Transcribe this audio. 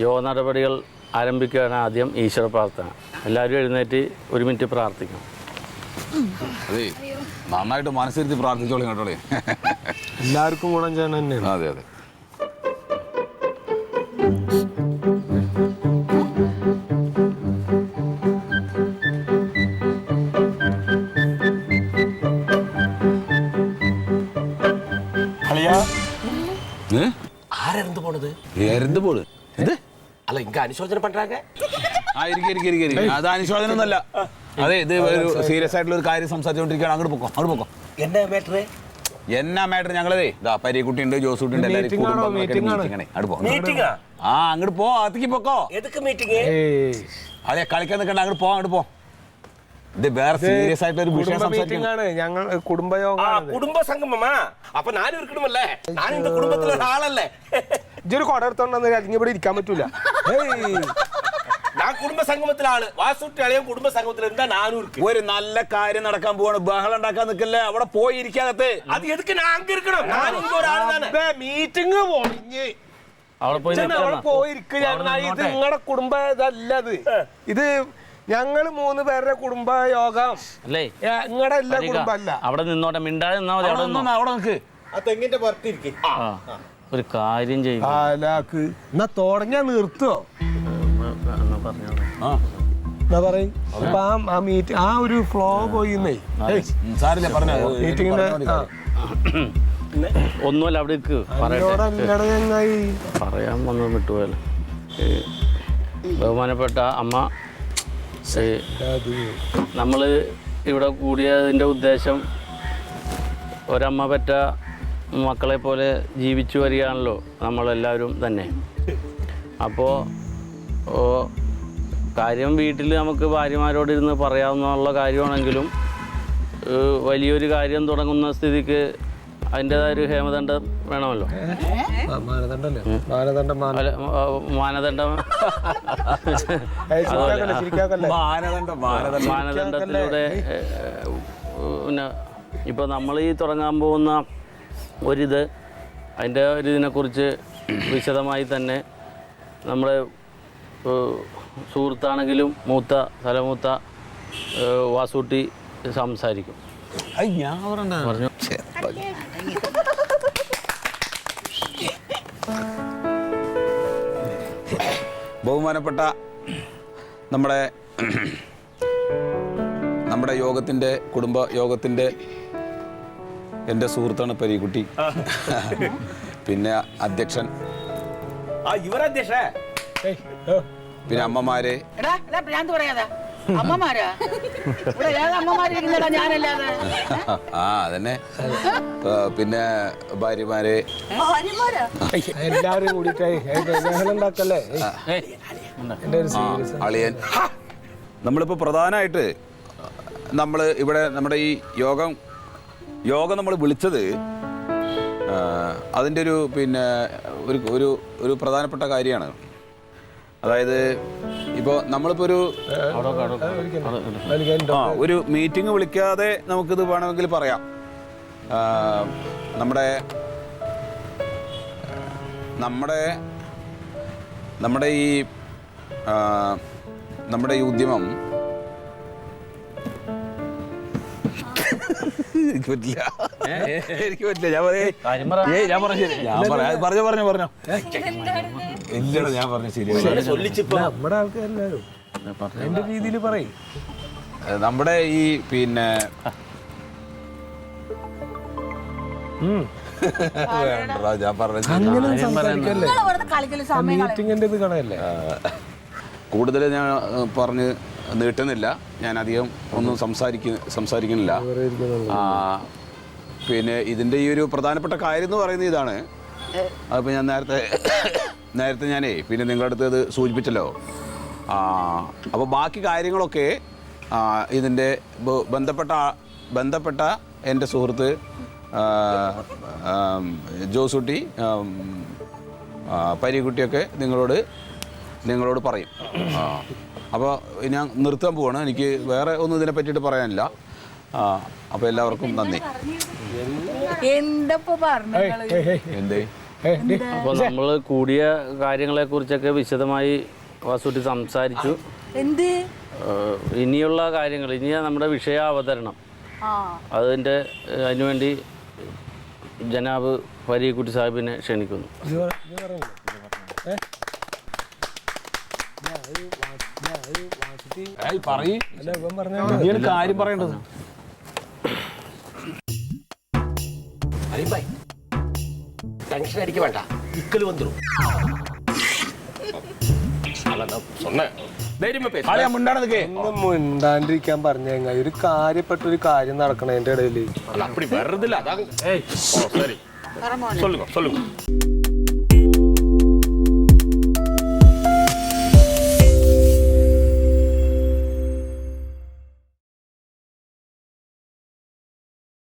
യോഗ നടപടികൾ ആരംഭിക്കുകയാണ്. ആദ്യം ഈശ്വര പ്രാർത്ഥന. എല്ലാവരും എഴുന്നേറ്റ് 1 മിനിറ്റ് പ്രാർത്ഥിക്കണം. അതെ, നന്നായിട്ട് മനസ്സിരുത്തി പ്രാർത്ഥിച്ചോളി കേട്ടോളേ. എല്ലാവർക്കും ഗുണം ചെയ്യണം തന്നെയാണ്. അതെ അതെ. ஆரந்து போனது എരുന്ന് പോട് ഇത് அல்ல இங்க அனுசோதனை பண்றாங்க. അത് അനുശോചനമൊന്നുമല്ല. അതെ, ഇത് ഒരു സീരിയസ് ആയിട്ടുള്ള ഒരു കാര്യം സംസാരിച്ചുകൊണ്ടിരിക്കുകയാണ്. അങ്ങോട്ട് പോക്കോ. என்ன மேட்ரு? എന്നാ മാറ്റർ? ഞങ്ങളതേ ഇതാ പരിക്കുട്ടി ഉണ്ട്, ജോസൂട്ടി ഉണ്ട്, എല്ലാവരും மீட்டிங்கா? അങ്ങോട്ട് പോ, അകത്തേക്ക് പോക്കോ. எதுக்கு மீட்டிங்? അതെ, കളിക്കാൻ നിൽക്കണ്ട, അങ്ങോട്ട് പോ. ഇത് വേറെ സീരിയസ് ആയിട്ടുള്ള ഒരു വിഷയം സംസാരിക്കുകയാണ്. ഞങ്ങൾ കുടുംബയോഗം. കുടുംബ സംഗമമാ? അപ്പൊ ഞാനും ഇരിക്കണമല്ലേ? ഞാൻ இந்த കുടുംബത്തിലെ ഒരാളല്ലേ? ഇതൊരു കൊട എടുത്തോണ്ടെന്ന് അല്ലെങ്കിൽ ഇവിടെ ഇരിക്കാൻ പറ്റൂല. ഞാൻ കുടുംബ സംഗമത്തിലെ ആള്. വാസുട്ടി അളിയൻ കുടുംബ സംഗമത്തിൽ இருந்தா நானும் இருக்கு. ഒരു നല്ല കാര്യം നടക്കാൻ പോവാണ്, ബഹളം ഉണ്ടാക്കാൻ നിൽക്കല്ലേ. അവിടെ പോയി ഇരിക്കാകത്ത്. അത് എതുക്ക് ഞാൻ അങ്ക ഇരിക്കണം? ഞാൻ ഇങ്ങ ഒരാളാണ്. മീറ്റിംഗ് പോയി അവിടെ പോയിരിക്കുക. ഇത് നിങ്ങളുടെ കുടുംബ ഇതല്ലത്. ഇത് ഞങ്ങള് 3 പേരുടെ കുടുംബ യോഗം അല്ലേ? നിങ്ങളുടെ എല്ലാ കുടുംബമല്ല. അവിടെ നിന്നോട്ടെ, മിണ്ടാതെ നിന്നാ മതി. അവിടെ നിൽക്ക്. ആ തെങ്ങിന്റെ പുറത്തിരിക്കും. ഒരു കാര്യം ചെയ്യും. എന്നാ തുടങ്ങിയാ നിർത്തുവോ? എന്നാ പറയും. അപ്പൊ ആ ഒരു ഫ്ലോ പോയിന്നേ. സാറില്ല പറഞ്ഞ മീറ്റിങ്ങിന്റെ ഒന്നുമല്ല, അവിടെ ചങ്ങായി പറയാൻ വന്നത് വിട്ടുപോയല്ലോ. ബഹുമാനപ്പെട്ട അമ്മ, നമ്മൾ ഇവിടെ കൂടിയതിൻ്റെ ഉദ്ദേശം ഒരമ്മ പെറ്റ മക്കളെ പോലെ ജീവിച്ചു വരികയാണല്ലോ നമ്മളെല്ലാവരും തന്നെ. അപ്പോൾ കാര്യം വീട്ടിൽ നമുക്ക് ഭാര്യമാരോടിരുന്ന് പറയാവുന്നുള്ള കാര്യമാണെങ്കിലും വലിയൊരു കാര്യം തുടങ്ങുന്ന സ്ഥിതിക്ക് അതിൻ്റെതായ ഒരു ഹേമദണ്ഡം വേണമല്ലോ. മാനദണ്ഡത്തിലൂടെ പിന്നെ ഇപ്പോൾ നമ്മൾ ഈ തുടങ്ങാൻ പോകുന്ന ഒരിത്, അതിൻ്റെ ഒരു ഇതിനെക്കുറിച്ച് വിശദമായി തന്നെ നമ്മുടെ സുഹൃത്താണെങ്കിലും തലമൂത്ത വാസൂട്ടി സംസാരിക്കും. ഞാൻ പറഞ്ഞു. ബഹുമാനപ്പെട്ട നമ്മുടെ യോഗത്തിൻ്റെ കുടുംബ യോഗത്തിൻ്റെ എൻ്റെ സുഹൃത്താണ് പരിക്കുട്ടി. പിന്നെ അധ്യക്ഷൻ, പിന്നെ അമ്മമാരെ. അതന്നെ. പിന്നെ ഭാര്യമാരെ, എല്ലാവരും കൂടിയിട്ടേ അളിയൻ. നമ്മളിപ്പോൾ പ്രധാനമായിട്ട് നമ്മൾ ഇവിടെ നമ്മുടെ ഈ യോഗം നമ്മൾ വിളിച്ചത് അതിൻ്റെ ഒരു പിന്നെ ഒരു പ്രധാനപ്പെട്ട കാര്യമാണ്. അതായത് ഇപ്പോൾ നമ്മളിപ്പോൾ ഒരു മീറ്റിംഗ് വിളിക്കാതെ നമുക്കിത് വേണമെങ്കിൽ പറയാം. നമ്മുടെ ഈ ഉദ്യമം എനിക്ക് പറ്റില്ല. ഞാൻ പറഞ്ഞു ഇല്ലടാ, ഞാൻ പറഞ്ഞു ശരി. നമ്മുടെ ആൾക്കാരെല്ലാരും എന്റെ രീതിയിൽ പറയും. നമ്മുടെ ഈ പിന്നെ കൂടുതൽ ഞാൻ പറഞ്ഞ് നീട്ടുന്നില്ല. ഞാൻ അധികം ഒന്നും സംസാരിക്കുന്നില്ല. പിന്നെ ഇതിൻ്റെ ഈ ഒരു പ്രധാനപ്പെട്ട കാര്യം എന്ന് പറയുന്നത് ഇതാണ്. അതിപ്പോൾ ഞാൻ നേരത്തെ ഞാനേ പിന്നെ നിങ്ങളുടെ അടുത്ത് അത് സൂചിപ്പിച്ചല്ലോ. അപ്പോൾ ബാക്കി കാര്യങ്ങളൊക്കെ ഇതിൻ്റെ ബന്ധപ്പെട്ട എൻ്റെ സുഹൃത്ത് ജോസൂട്ടി, പരിക്കുട്ടിയൊക്കെ നിങ്ങളോട് പറയും. അപ്പോൾ ഞാൻ നിർത്താൻ പോവാണ്. എനിക്ക് വേറെ ഒന്നും ഇതിനെ പറ്റിയിട്ട് പറയാനില്ല. അപ്പോൾ എല്ലാവർക്കും നന്ദി. എന്തപ്പോ പറഞ്ഞു? എന്തേ അപ്പോൾ നമ്മൾ കൂടിയ കാര്യങ്ങളെക്കുറിച്ചൊക്കെ വിശദമായി വാസുട്ടി സംസാരിച്ചു. എന്ത് ഇനിയുള്ള കാര്യങ്ങൾ, ഇനി നമ്മുടെ വിഷയാവതരണം അതിനുവേണ്ടി ജനാബ് ഫരീഖുട്ടി സാഹിബിനെ ക്ഷണിക്കുന്നു. കാര്യം പറയേണ്ടത് ടെൻഷൻ അടിக்க വേണ്ട, ഇക്കല് വന്നു ഒന്നും മിണ്ടാണ്ടിരിക്കാൻ പറഞ്ഞ ഒരു കാര്യപ്പെട്ട ഒരു കാര്യം നടക്കണ എന്റെ ഇടയില് அப்படி வர்றதில்ல அதான். ஏய், சரி சொல்லுங்க சொல்லுங்க.